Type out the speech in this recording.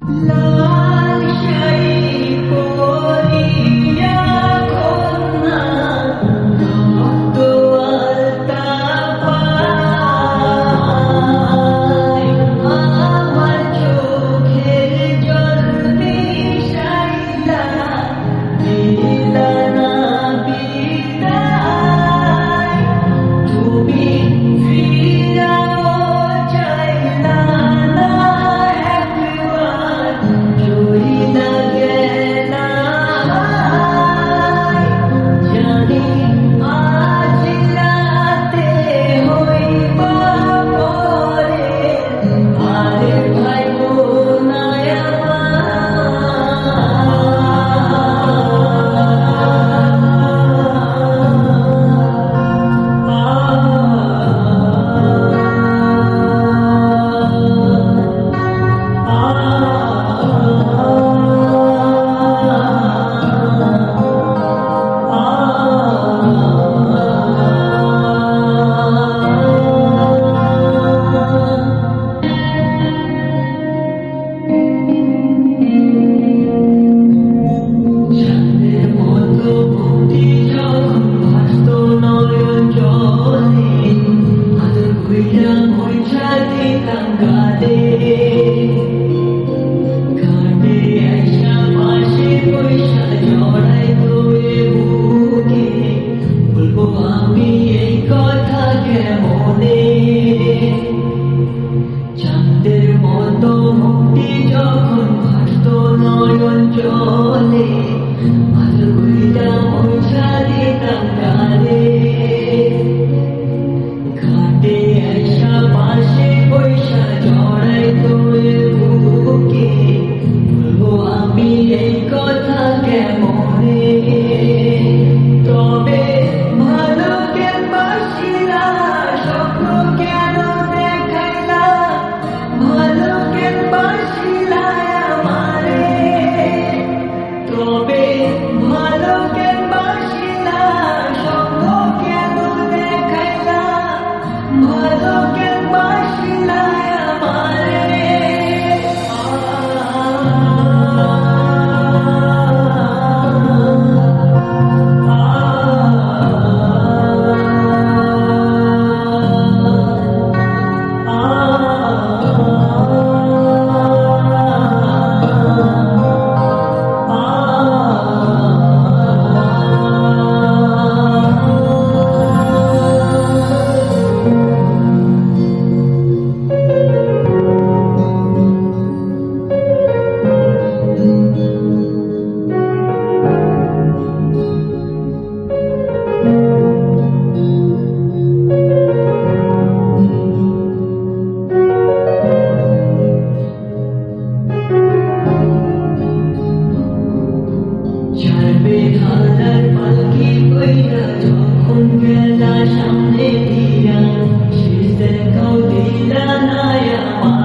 লাল শাড়ি পরিয়া কন্যা রক্ত আলতা পায় আমার চোখের জল মিশাইলা দিলা না বিদায় তুমি ফিরাও চাইলা না একবার জড়িলা গেলা জানি আজ রাতে হইবা পরে আরে ভাই বোনায় চাঁদের মতো বুদ্ধি যখন ভাসত নয়ন জলে আদর কইরা মইছা দিতাম গালে ঘাটে আইসা পাশে পয়সা জড়াই তোরে বুকে বলবো আমি এই কথা কেমনে চাঁদের মতো মুক্তি যখন ভাসত নয়ন জলে আদর কইরা মইছা দিতাম গালে ঘাটে আইসা পাশে পয়সা জড়াই তোরে বুকে বলবো আমি এই কথা কেমনে তবে ভালো কেন বাসিলা স্বপ্ন কেন দেখাইলা ভালো কেন বাসিলা আমারে তবে ভালো কেন বাসিলা স্বপ্ন কেন দেখাইলা ভালো কেন বাসিলা আমারে ছাড়বে হাজার পালকি কইরা যখন গেলা সামনে দিয়া শেষ দেখাও দিলা না আমার